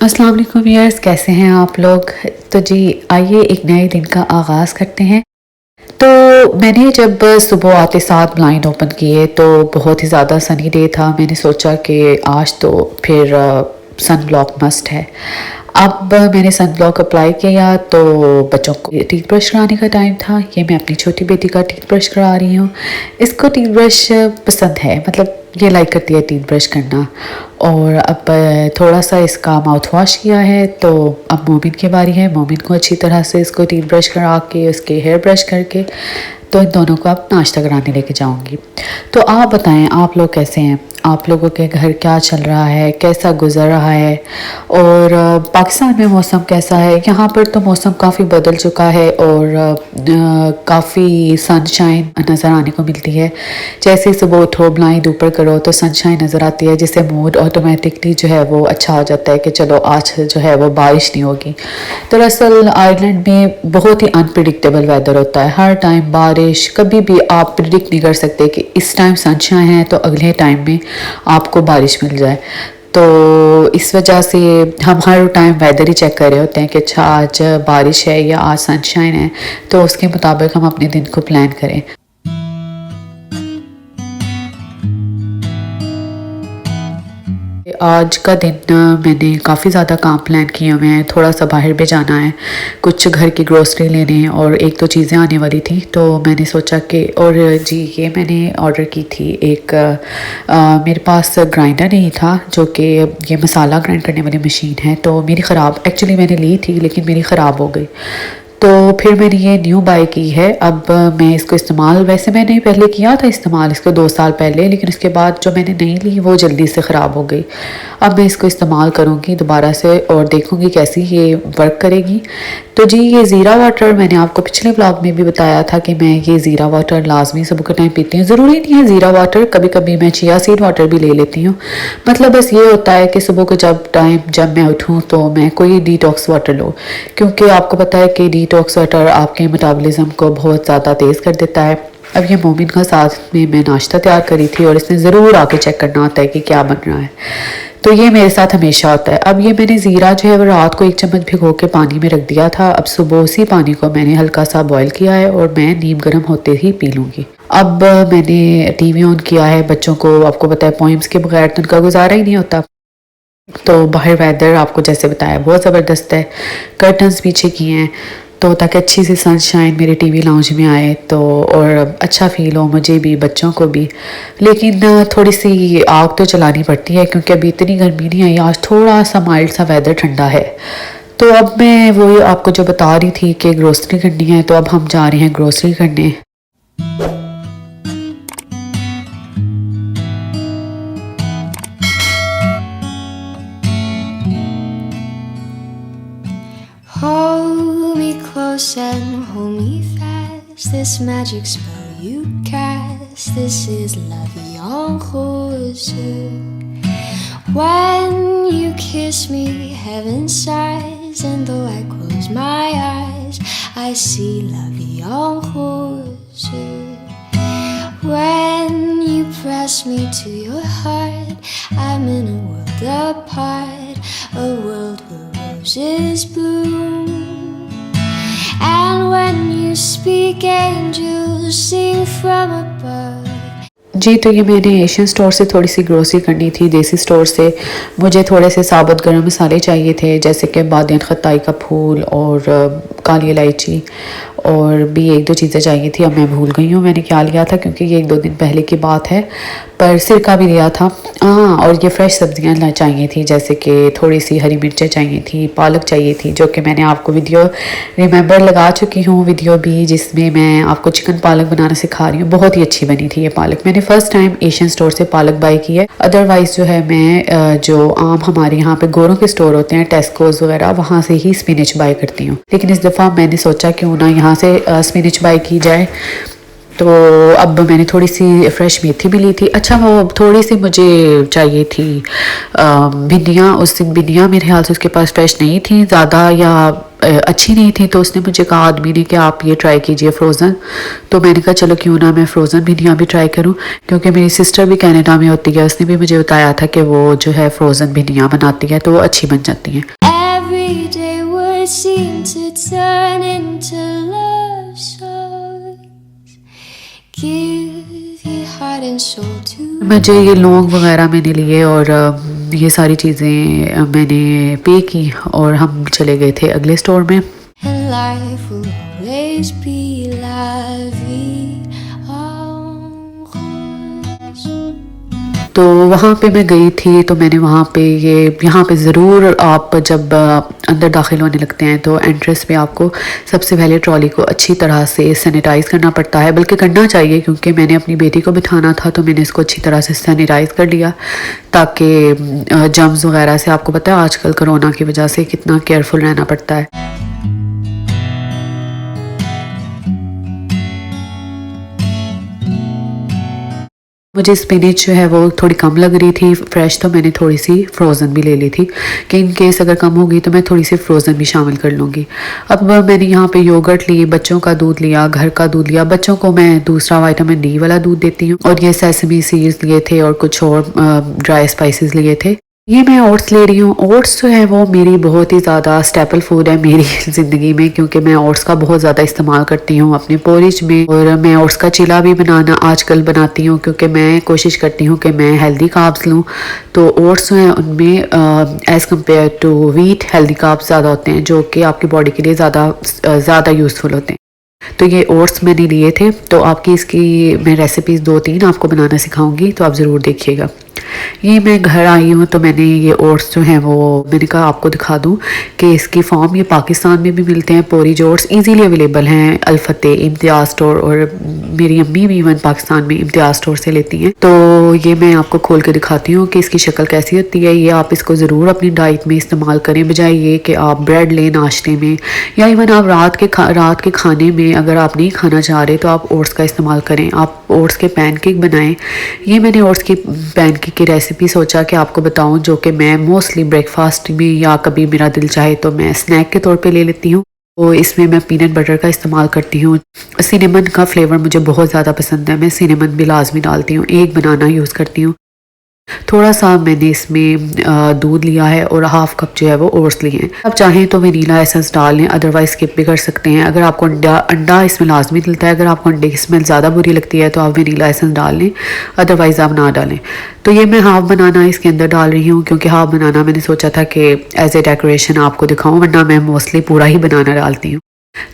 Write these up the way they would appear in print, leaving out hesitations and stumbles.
अस्सलाम वालेकुम व्यूअर्स, कैसे हैं आप लोग। तो जी आइए एक नए दिन का आगाज़ करते हैं। तो मैंने जब सुबह आते साथ ब्लाइंड ओपन किए तो बहुत ही ज़्यादा सनी डे था। मैंने सोचा कि आज तो फिर सन ब्लॉक मस्ट है। अब मैंने सन ब्लॉक अप्लाई किया तो बच्चों को टीथ ब्रश कराने का टाइम था। ये मैं अपनी छोटी बेटी का टीथ ब्रश करा रही हूँ। इसको टीथ ब्रश पसंद है, मतलब ये लाइक करती है टीथ ब्रश करना। और अब थोड़ा सा इसका माउथ वॉश किया है तो अब मोमिन की बारी है। मोमिन को अच्छी तरह से इसको टीथ ब्रश करा के उसके हेयर ब्रश करके तो इन दोनों को अब नाश्ता कराने लेके जाऊंगी। तो आप बताएं, आप लोग कैसे हैं, आप लोगों के घर क्या चल रहा है, कैसा गुजर रहा है और पाकिस्तान में मौसम कैसा है। यहाँ पर तो मौसम काफ़ी बदल चुका है और काफ़ी सनशाइन नज़र आने को मिलती है। जैसे सुबह उठो ब्लाइंड ऊपर करो तो सनशाइन नज़र आती है, जिससे मूड ऑटोमेटिकली जो है वो अच्छा हो जाता है कि चलो आज जो है वो बारिश नहीं होगी। दरअसल आयरलैंड में बहुत ही अनप्रिडिक्टेबल वेदर होता है, हर टाइम बारिश। कभी भी आप प्रिडिक्ट नहीं कर सकते कि इस टाइम सनशाइन है तो अगले टाइम में आपको बारिश मिल जाए। तो इस वजह से हम हर टाइम वेदर ही चेक कर रहे होते हैं कि अच्छा आज बारिश है या आज सनशाइन है, तो उसके मुताबिक हम अपने दिन को प्लान करें। आज का दिन मैंने काफ़ी ज़्यादा काम प्लान किए हुए हैं। थोड़ा सा बाहर भी जाना है, कुछ घर की ग्रोसरी लेने और एक दो चीज़ें आने वाली थी। तो मैंने सोचा कि और जी ये मैंने ऑर्डर की थी एक मेरे पास ग्राइंडर नहीं था, जो कि ये मसाला ग्राइंड करने वाली मशीन है। तो मेरी ख़राब, एक्चुअली मैंने ली थी लेकिन मेरी ख़राब हो गई, तो फिर मैंने ये न्यू बाय की है। अब मैं इसको इस्तेमाल, वैसे मैंने पहले किया था इस्तेमाल इसको 2 साल पहले, लेकिन उसके बाद जो मैंने नई ली वो जल्दी से ख़राब हो गई। अब मैं इसको इस्तेमाल करूँगी दोबारा से और देखूँगी कैसी ये वर्क करेगी। तो जी ये ज़ीरा वाटर मैंने आपको पिछले व्लॉग में भी बताया था कि मैं ये ज़ीरा वाटर लाजमी सुबह के टाइम पीती हूँ। ज़रूरी नहीं है ज़ीरा वाटर, कभी कभी मैं चिया सीड वाटर भी ले लेती हूँ। मतलब बस ये होता है कि सुबह को जब मैं उठूँ तो मैं कोई डिटॉक्स वाटर लूँ, क्योंकि आपको पता है कि डिटॉक्स वाटर आपके मेटाबॉलिज्म को बहुत ज़्यादा तेज़ कर देता है। अब ये मोमिन का साथ में मैं नाश्ता तैयार करी थी और इसने ज़रूर आके चेक करना होता है कि क्या बन रहा है, तो ये मेरे साथ हमेशा होता है। अब ये मैंने ज़ीरा जो है वो रात को 1 चम्मच भिगो के पानी में रख दिया था। अब सुबह उसी पानी को मैंने हल्का सा बॉईल किया है और मैं नीम गर्म होते ही पी लूँगी। अब मैंने टीवी ऑन किया है। बच्चों को आपको पता है पोइम्स के बगैर तो उनका गुजारा ही नहीं होता। तो बाहर वेदर आपको जैसे बताया बहुत ज़बरदस्त है। कर्टन्स पीछे किए हैं तो ताकि अच्छी सी सनशाइन मेरे टीवी लाउंज में आए तो और अच्छा फील हो मुझे भी बच्चों को भी। लेकिन थोड़ी सी आग तो चलानी पड़ती है क्योंकि अभी इतनी गर्मी नहीं आई, आज थोड़ा सा माइल्ड सा वेदर ठंडा है। तो अब मैं वो आपको जो बता रही थी कि ग्रोसरी करनी है, तो अब हम जा रहे हैं ग्रोसरी करने। Hold me close and hold me fast. This magic spell you cast. This is La Vie en Rose. When you kiss me, heaven sighs, and though I close my eyes, I see La Vie en Rose. When you press me to your heart, I'm in a world apart, a world where roses bloom. And when you speak, angels sing from above. जी तो ये मैंने Asian store से थोड़ी सी grocery करनी थी। देसी store से मुझे थोड़े से साबुत गरम मसाले चाहिए थे, जैसे कि बादियान खताई का फूल और काली इलायची, और भी एक दो चीज़ें चाहिए थी। अब मैं भूल गई हूँ मैंने क्या लिया था, क्योंकि ये 1-2 दिन पहले की बात है। पर सिरका भी लिया था। हाँ, और ये फ्रेश सब्जियाँ चाहिए थी, जैसे कि थोड़ी सी हरी मिर्चें चाहिए थी, पालक चाहिए थी, जो कि मैंने आपको वीडियो रिमेंबर लगा चुकी हूँ वीडियो भी, जिसमें मैं आपको चिकन पालक बनाना सिखा रही हूँ। बहुत ही अच्छी बनी थी ये पालक। मैंने फ़र्स्ट टाइम एशियन स्टोर से पालक बाई की है। अदरवाइज़ जो है मैं जो आम हमारे यहाँ पे गोरों के स्टोर होते हैं, टेस्कोज वगैरह, वहाँ से ही स्पिनच बाई करती हूँ। लेकिन इस दफ़ा मैंने सोचा क्यों ना यहाँ से स्पिनच बाई की जाए। तो अब मैंने थोड़ी सी फ्रेश मेथी भी ली थी। अच्छा वो थोड़ी सी मुझे चाहिए थी भिंडियाँ। उस दिन भिंडियाँ मेरे ख्याल से उसके पास फ्रेश नहीं थी ज़्यादा, या अच्छी नहीं थी, तो उसने मुझे कहा आदमी ने कि आप ये ट्राई कीजिए फ़्रोज़न। तो मैंने कहा चलो क्यों ना मैं फ़्रोज़न भिंडियाँ भी ट्राई करूँ, क्योंकि मेरी सिस्टर भी कनाडा में होती है, उसने भी मुझे बताया था कि वो जो है फ़्रोज़न भिंडियाँ बनाती है तो वो अच्छी बन जाती हैं। Everyday words seem to turn into love songs. Give your heart and soul to मुझे ये लौंग वगैरह मैंने लिए और ये सारी चीज़ें मैंने पे की और हम चले गए थे अगले स्टोर में। and life will always be la vie en rose. तो वहाँ पे मैं गई थी, तो मैंने वहाँ पे यहाँ पे ज़रूर आप जब अंदर दाखिल होने लगते हैं तो एंट्रेंस पे आपको सबसे पहले ट्रॉली को अच्छी तरह से सैनिटाइज़ करना पड़ता है, बल्कि करना चाहिए, क्योंकि मैंने अपनी बेटी को बिठाना था तो मैंने इसको अच्छी तरह से सैनिटाइज़ कर लिया ताकि जर्म्स वगैरह से, आपको पता है आजकल कोरोना की वजह से कितना केयरफुल रहना पड़ता है। मुझे स्पिनच जो है वो थोड़ी कम लग रही थी फ्रेश, तो मैंने थोड़ी सी फ्रोज़न भी ले ली थी कि इन केस अगर कम होगी तो मैं थोड़ी सी फ्रोज़न भी शामिल कर लूँगी। अब मैंने यहाँ पे योगर्ट ली, बच्चों का दूध लिया, घर का दूध लिया। बच्चों को मैं दूसरा विटामिन डी वाला दूध देती हूँ, और ये सेसमी सीड्स लिए थे और कुछ और ड्राई स्पाइसेस लिए थे। ये मैं ओट्स ले रही हूँ। ओट्स जो है वो मेरी बहुत ही ज़्यादा स्टेपल फूड है मेरी ज़िंदगी में, क्योंकि मैं ओट्स का बहुत ज़्यादा इस्तेमाल करती हूँ अपने पोरिज में, और मैं ओट्स का चिला भी बनाना आजकल बनाती हूँ, क्योंकि मैं कोशिश करती हूँ कि मैं हेल्दी कार्ब्स लूँ। तो ओट्स जो हैं उनमें as compare to wheat healthy carbs ज़्यादा होते हैं, जो कि आपकी बॉडी के लिए ज़्यादा यूज़फुल होते हैं। तो ये ओट्स मैंने लिए थे, तो आपकी इसकी मैं रेसिपीज़ 2-3 आपको बनाना सिखाऊंगी, तो आप ज़रूर देखिएगा। ये मैं घर आई हूँ तो मैंने ये ओट्स जो हैं वो मैंने कहा आपको दिखा दूँ कि इसकी फॉर्म ये पाकिस्तान में भी मिलते हैं। पोरिज ओट्स इजीली अवेलेबल हैं अल्फते, इम्तियाज़ स्टोर, और मेरी अम्मी भी इवन पाकिस्तान में इम्तियाज़ स्टोर से लेती हैं। तो ये मैं आपको खोल के दिखाती हूँ कि इसकी शक्ल कैसी होती है। ये आप इसको ज़रूर अपनी डाइट में इस्तेमाल करें, बजाय ये कि आप ब्रेड लें नाश्ते में, या इवन आप रात के खाने में अगर आप नहीं खाना चाह रहे तो आप ओट्स का इस्तेमाल करें। आप ओट्स के पैनकेक बनाएं। ये मैंने ओट्स की पैनकेक की रेसिपी सोचा कि आपको बताऊं, जो कि मैं मोस्टली ब्रेकफास्ट में या कभी मेरा दिल चाहे तो मैं स्नैक के तौर पे ले लेती हूँ। तो इसमें मैं पीनट बटर का इस्तेमाल करती हूँ। सिनेमन का फ्लेवर मुझे बहुत ज़्यादा पसंद है, मैं सिनेमन भी लाजमी डालती हूँ। एक बनाना यूज़ करती हूँ। थोड़ा सा मैंने इसमें दूध लिया है और हाफ कप जो है वो ओट्स लिए हैं। आप चाहें तो वनीला एसेंस डाल लें, अदरवाइज स्किप भी कर सकते हैं। अगर आपको अंडा इसमें लाजमी मिलता है, अगर आपको अंडे की स्मेल ज़्यादा बुरी लगती है तो आप वनीला एसेंस डाल लें, अदरवाइज़ आप ना डालें। तो ये मैं हाफ बनाना इसके अंदर डाल रही हूँ, क्योंकि हाफ बनाना मैंने सोचा था कि एज ए डेकोरेशन आपको दिखाऊँ, वरना मैं मोस्टली पूरा ही बनाना डालती हूँ।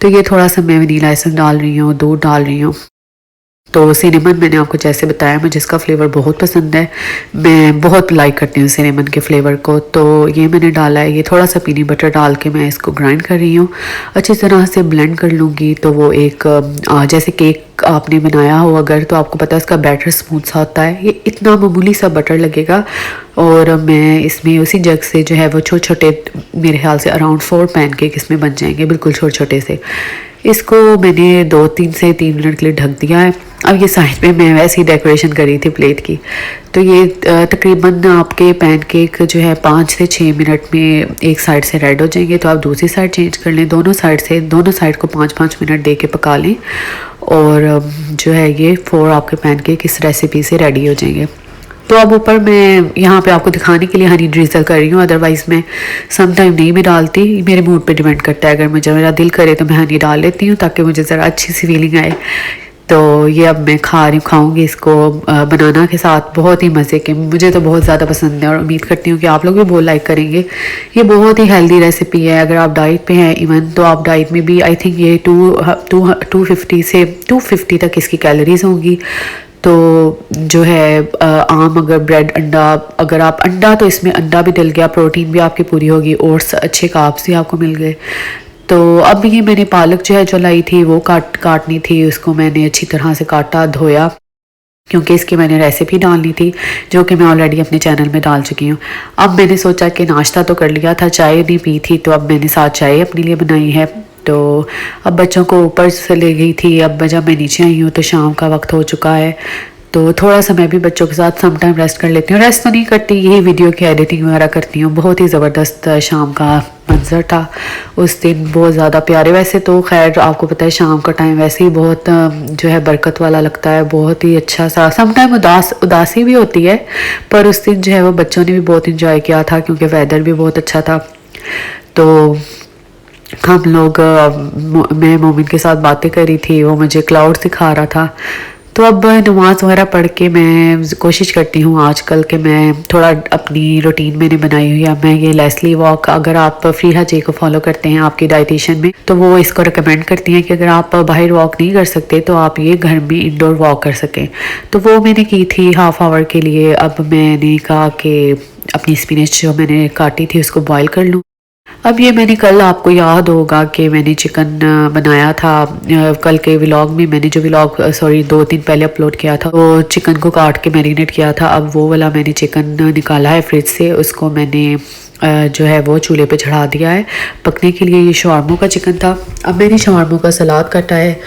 तो ये थोड़ा सा मैं वनीला एसेंस डाल रही हूँ, दूध डाल रही हूँ। तो सिनेमन मैंने आपको जैसे बताया, मुझे इसका फ्लेवर बहुत पसंद है, मैं बहुत लाइक करती हूँ सिनेमन के फ्लेवर को। तो ये मैंने डाला है। ये थोड़ा सा पीनट बटर डाल के मैं इसको ग्राइंड कर रही हूँ, अच्छी तरह से ब्लेंड कर लूँगी। तो वो एक जैसे केक आपने बनाया हो अगर, तो आपको पता है इसका बैटर स्मूथ सा होता है। ये इतना मामूली सा बटर लगेगा, और मैं इसमें उसी जग से जो है वो छोटे छोटे, मेरे ख्याल से अराउंड 4 पैनकेक इसमें बन जाएंगे, बिल्कुल छोटे छोटे से। इसको मैंने 2-3 से 3 मिनट के लिए ढक दिया है। अब ये साइड पे मैं वैसे ही डेकोरेशन करी थी प्लेट की। तो ये तकरीबन आपके पैनकेक जो है 5 से 6 मिनट में एक साइड से रेड हो जाएंगे, तो आप दूसरी साइड चेंज कर लें। दोनों साइड को 5-5 मिनट दे के पका लें, और जो है ये 4 आपके पैनकेक इस रेसिपी से रेडी हो जाएंगे। तो अब ऊपर मैं यहाँ पे आपको दिखाने के लिए हनी ड्रिजल कर रही हूँ, अदरवाइज़ मैं सम टाइम नहीं भी डालती, मेरे मूड पे डिपेंड करता है। अगर मेरा दिल करे तो मैं हनी डाल लेती हूँ ताकि मुझे ज़रा अच्छी सी फीलिंग आए। तो ये अब मैं खाऊंगी इसको बनाना के साथ, बहुत ही मज़े के। मुझे तो बहुत ज़्यादा पसंद है और उम्मीद करती हूँ कि आप लोग भी बहुत लाइक करेंगे। ये बहुत ही हेल्दी रेसिपी है। अगर आप डाइट पे हैं इवन, तो आप डाइट में भी आई थिंक ये 250 से 250 तक इसकी कैलोरीज होंगी। तो जो है आम अगर ब्रेड अंडा, अगर आप अंडा, तो इसमें अंडा भी डल गया, प्रोटीन भी आपकी पूरी होगी, ओट्स अच्छे कार्ब्स भी आपको मिल गए। तो अब ये मैंने पालक जो है जो लाई थी वो काटनी थी, उसको मैंने अच्छी तरह से काटा, धोया, क्योंकि इसकी मैंने रेसिपी डालनी थी जो कि मैं ऑलरेडी अपने चैनल में डाल चुकी हूँ। अब मैंने सोचा कि नाश्ता तो कर लिया था, चाय नहीं पी थी, तो अब मैंने साथ चाय अपने लिए बनाई है। तो अब बच्चों को ऊपर से ले गई थी। अब जब मैं नीचे आई हूँ तो शाम का वक्त हो चुका है, तो थोड़ा सा मैं भी बच्चों के साथ सम टाइम रेस्ट कर लेती हूँ। रेस्ट तो नहीं करती, यही वीडियो की एडिटिंग वगैरह करती हूँ। बहुत ही ज़बरदस्त शाम का मंजर था उस दिन, बहुत ज़्यादा प्यारे। वैसे तो खैर आपको पता है शाम का टाइम वैसे ही बहुत जो है बरकत वाला लगता है, बहुत ही अच्छा सा। सम टाइम उदासी भी होती है, पर उस दिन जो है वो बच्चों ने भी बहुत इंजॉय किया था क्योंकि वेदर भी बहुत अच्छा था। तो हम लोग मैं मोमिन के साथ बातें कर रही थी, वो मुझे क्लाउड सिखा रहा था। तो अब नमाज़ वगैरह पढ़ के मैं कोशिश करती हूँ आजकल कि मैं थोड़ा अपनी रूटीन मैंने बनाई हुई है। मैं ये लेस्ली वॉक, अगर आप फ़रीहा जी को फॉलो करते हैं आपकी डाइटिशियन में, तो वो इसको रिकमेंड करती हैं कि अगर आप बाहर वॉक नहीं कर सकते तो आप ये घर में इंडोर वॉक कर सकें। तो वो मैंने की थी हाफ़ आवर के लिए। अब मैंने कहा कि अपनी स्पिनच जो मैंने काटी थी उसको बॉयल कर लूँ। अब ये मैंने कल, आपको याद होगा कि मैंने चिकन बनाया था कल के व्लॉग में। मैंने जो व्लॉग 2 दिन पहले अपलोड किया था, वो चिकन को काट के मैरिनेट किया था। अब वो वाला मैंने चिकन निकाला है फ्रिज से, उसको मैंने जो है वो चूल्हे पे चढ़ा दिया है पकने के लिए। ये शवारमों का चिकन था। अब मैंने शवारमों का सलाद काटा है,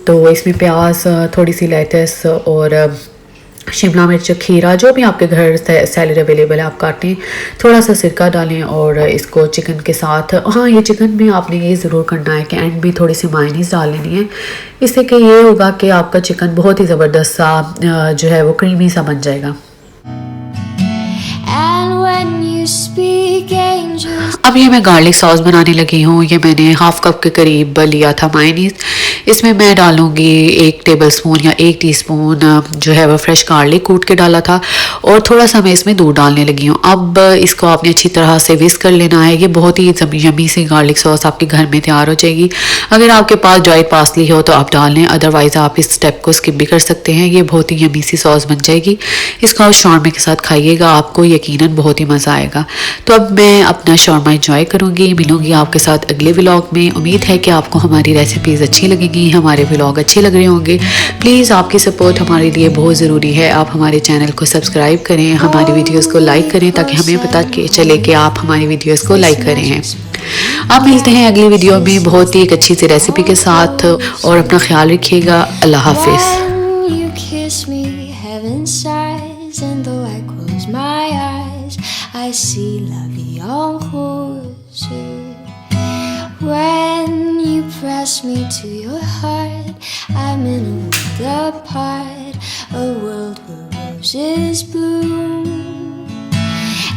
तो इसमें प्याज, थोड़ी सी लेटस और शिमला मिर्च, खीरा, जो भी आपके घर सैलड अवेलेबल है आप काटें, थोड़ा सा सिरका डालें और इसको चिकन के साथ। हाँ, ये चिकन में आपने ये ज़रूर करना है कि एंड भी थोड़ी सी मायनीस डाल लेनी है, इससे कि ये होगा कि आपका चिकन बहुत ही ज़बरदस्त सा जो है वो क्रीमी सा बन जाएगा। अब ये मैं गार्लिक सॉस बनाने लगी हूँ। ये मैंने हाफ कप के करीब लिया था मायनीस। इसमें मैं डालूँगी 1 टेबलस्पून या 1 टीस्पून जो है वो फ्रेश गार्लिक कूट के डाला था, और थोड़ा सा मैं इसमें दूध डालने लगी हूँ। अब इसको आपने अच्छी तरह से विस्क कर लेना है। ये बहुत ही यमी सी गार्लिक सॉस आपके घर में तैयार हो जाएगी। अगर आपके पास ड्राइड पार्सली हो तो आप डाल लें, अदरवाइज़ आप इस स्टेप को स्किप भी कर सकते हैं। ये बहुत ही यमी सी सॉस बन जाएगी। इसको आप शौरमा के साथ खाइएगा, आपको यकीनन बहुत ही मज़ा आएगा। तो अब मैं अपना शौरमा एंजॉय करूँगी। मिलूँगी आपके साथ अगले व्लॉग में। उम्मीद है कि आपको हमारी रेसिपीज़ अच्छी लगेंगी, हमारे व्लॉग अच्छे लग रहे होंगे। प्लीज़ आपकी सपोर्ट हमारे लिए बहुत ज़रूरी है। आप हमारे चैनल को सब्सक्राइब करें, हमारी वीडियोस को लाइक करें, ताकि हमें पता चले कि आप हमारी वीडियोस को लाइक कर रहे हैं। अब मिलते हैं अगली वीडियो में बहुत ही एक अच्छी सी रेसिपी के साथ, और अपना ख्याल रखिएगा। अल्लाह हाफिज़। I see la vie en rose. When you press me to your heart, I'm in a world apart, a world where roses bloom.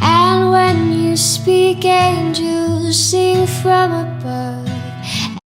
And when you speak, angels sing from above.